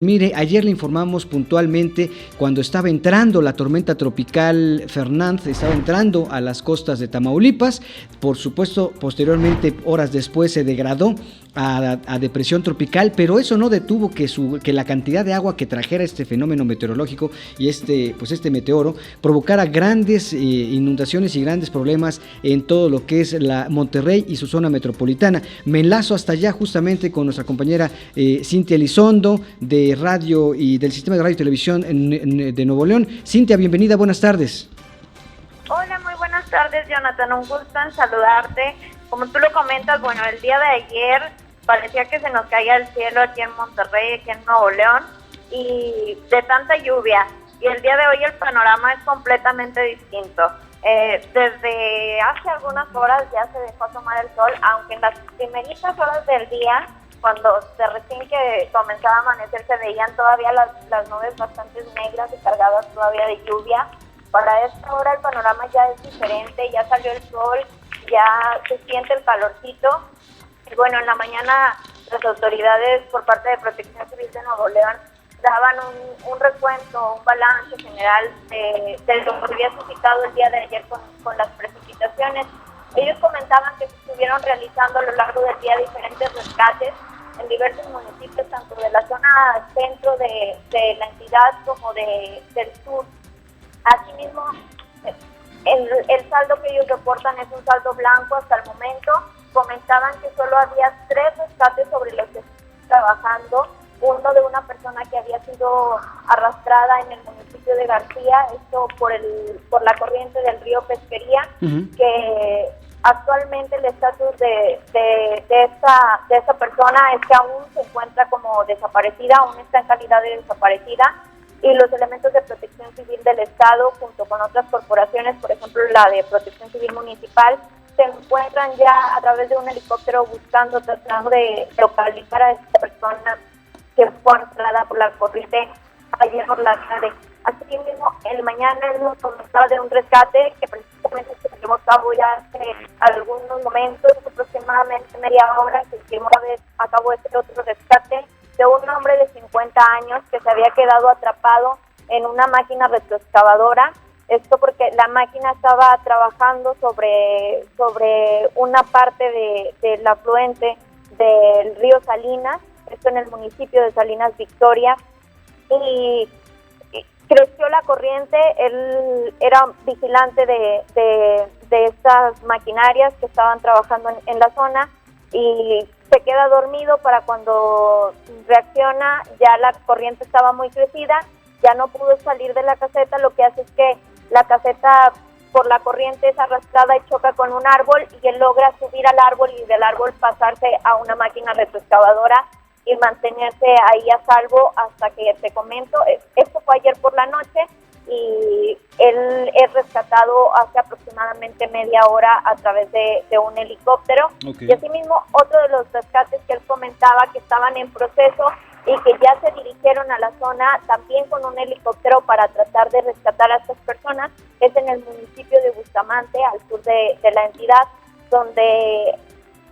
Mire, ayer le informamos puntualmente cuando estaba entrando la tormenta tropical Fernand, estaba entrando a las costas de Tamaulipas. Por supuesto, posteriormente, horas después, se degradó a depresión tropical, pero eso no detuvo que la cantidad de agua que trajera este fenómeno meteorológico y este meteoro provocara grandes inundaciones y grandes problemas en todo lo que es la Monterrey y su zona metropolitana. Me enlazo hasta allá justamente con nuestra compañera Cintia Elizondo de radio y del sistema de radio y televisión de Nuevo León. Cintia, bienvenida, buenas tardes. Hola, muy buenas tardes, Jonathan, un gusto en saludarte. Como tú lo comentas, bueno, el día de ayer parecía que se nos caía el cielo aquí en Monterrey, aquí en Nuevo León, y de tanta lluvia. Y el día de hoy el panorama es completamente distinto. Desde hace algunas horas ya se dejó asomar el sol, aunque en las primeritas horas del día, cuando recién que comenzaba a amanecer, se veían todavía las nubes bastante negras y cargadas todavía de lluvia. Para esta hora el panorama ya es diferente, ya salió el sol, ya se siente el calorcito. Y bueno, en la mañana las autoridades por parte de Protección Civil de Nuevo León daban un recuento, un balance general de lo que había suscitado el día de ayer con las precipitaciones. Ellos comentaban que se estuvieron realizando a lo largo del día diferentes rescates en diversos municipios, tanto de la zona centro de la entidad como del sur. Asimismo, el saldo que ellos reportan es un saldo blanco hasta el momento. Comentaban que solo había 3 rescates sobre los que están trabajando. Uno de una persona que había sido arrastrada en el municipio de García, esto por la corriente del río Pesquería, que actualmente el estatus de esta persona es que aún se encuentra como desaparecida, aún está en calidad de desaparecida. Y los elementos de Protección Civil del Estado, junto con otras corporaciones, por ejemplo la de Protección Civil Municipal, se encuentran ya a través de un helicóptero tratando de localizar a esta persona que fue arrastrada por la corriente ayer por la tarde. Asimismo, el mañana nos comentaba de un rescate que precisamente se llevó a cabo ya hace algunos momentos, aproximadamente media hora, se llevó a cabo este otro rescate de un hombre de 50 años que se había quedado atrapado en una máquina retroexcavadora. Esto porque la máquina estaba trabajando sobre una parte del afluente del río Salinas, esto en el municipio de Salinas Victoria, y creció la corriente. Él era vigilante de estas maquinarias que estaban trabajando en la zona y se queda dormido. Para cuando reacciona ya la corriente estaba muy crecida, ya no pudo salir de la caseta. Lo que hace es que la caseta por la corriente es arrastrada y choca con un árbol, y él logra subir al árbol y del árbol pasarse a una máquina retroexcavadora y mantenerse ahí a salvo hasta que te comento. Esto fue ayer por la noche y él es rescatado hace aproximadamente media hora a través de un helicóptero. Okay. Y asimismo, otro de los rescates que él comentaba que estaban en proceso y que ya se dirigieron a la zona también con un helicóptero para tratar de rescatar a estas personas es en el municipio de Bustamante, al sur de la entidad, donde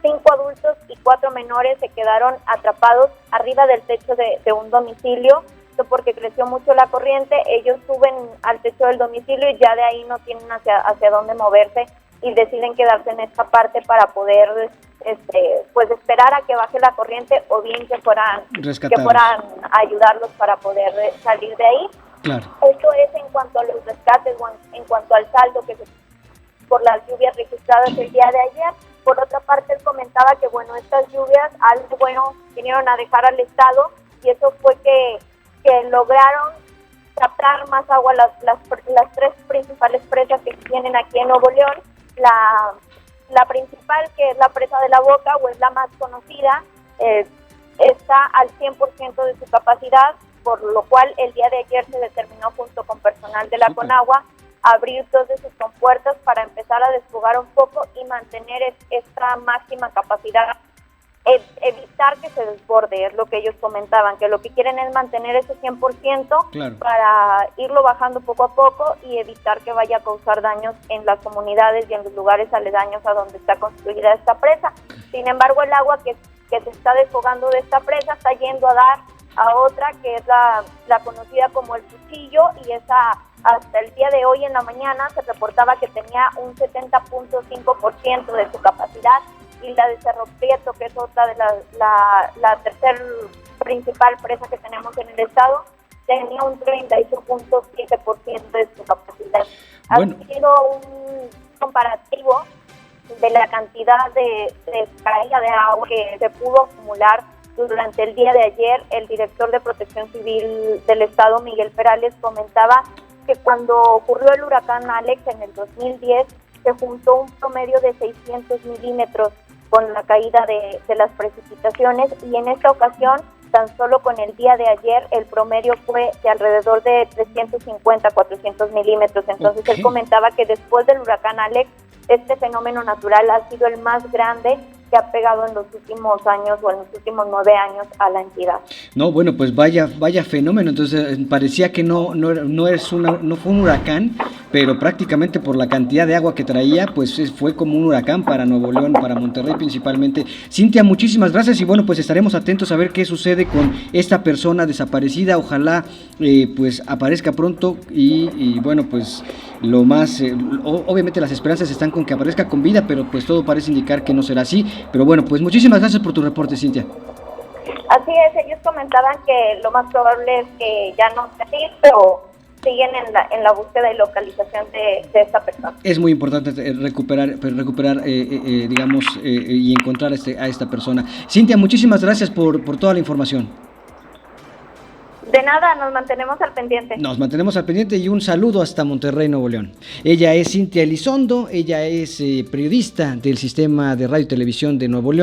5 adultos y 4 menores se quedaron atrapados arriba del techo de un domicilio. Esto porque creció mucho la corriente. Ellos suben al techo del domicilio y ya de ahí no tienen hacia dónde moverse y deciden quedarse en esta parte para poder pues esperar a que baje la corriente o bien que fueran a ayudarlos para poder salir de ahí. Claro. Esto es en cuanto a los rescates o en cuanto al saldo que por las lluvias registradas el día de ayer. Por otra parte, él comentaba que bueno, estas lluvias algo bueno vinieron a dejar al estado, y eso fue que lograron captar más agua las 3 principales presas que tienen aquí en Nuevo León. La principal, que es la presa de la Boca, o es la más conocida, está al 100% de su capacidad, por lo cual el día de ayer se determinó junto con personal de la Conagua abrir 2 de sus compuertas para empezar a desfogar un poco y mantener esta máxima capacidad, evitar que se desborde. Es lo que ellos comentaban, que lo que quieren es mantener ese 100%, claro, para irlo bajando poco a poco y evitar que vaya a causar daños en las comunidades y en los lugares aledaños a donde está construida esta presa. Sin embargo, el agua que se está desfogando de esta presa está yendo a dar a otra que es la conocida como el Cuchillo, y esa hasta el día de hoy en la mañana se reportaba que tenía un 70.5% de su capacidad, y la de Cerro Prieto, que es otra de la tercer principal presa que tenemos en el estado, tenía un 38.7% de su capacidad. Bueno. Ha sido un comparativo de la cantidad de caída de agua que se pudo acumular durante el día de ayer. El director de Protección Civil del estado, Miguel Perales, comentaba que cuando ocurrió el huracán Alex en el 2010 se juntó un promedio de 600 milímetros con la caída de las precipitaciones, y en esta ocasión, tan solo con el día de ayer, el promedio fue de alrededor de 350 a 400 milímetros. Entonces él comentaba que después del huracán Alex, este fenómeno natural ha sido el más grande que ha pegado en los últimos años o en los últimos 9 años a la entidad. No, bueno, pues vaya fenómeno. Entonces parecía que no fue un huracán, pero prácticamente por la cantidad de agua que traía, pues fue como un huracán para Nuevo León, para Monterrey principalmente. Cintia, muchísimas gracias, y bueno, pues estaremos atentos a ver qué sucede con esta persona desaparecida. Ojalá pues aparezca pronto y bueno, pues lo más, obviamente las esperanzas están con que aparezca con vida, pero pues todo parece indicar que no será así. Pero bueno, pues muchísimas gracias por tu reporte, Cintia. Así es, ellos comentaban que lo más probable es que ya no sea así, pero siguen en la búsqueda y localización de esta persona. Es muy importante recuperar digamos, y encontrar a esta persona. Cintia, muchísimas gracias por toda la información. De nada, nos mantenemos al pendiente. Nos mantenemos al pendiente, y un saludo hasta Monterrey, Nuevo León. Ella es Cintia Elizondo, ella es periodista del Sistema de Radio y Televisión de Nuevo León.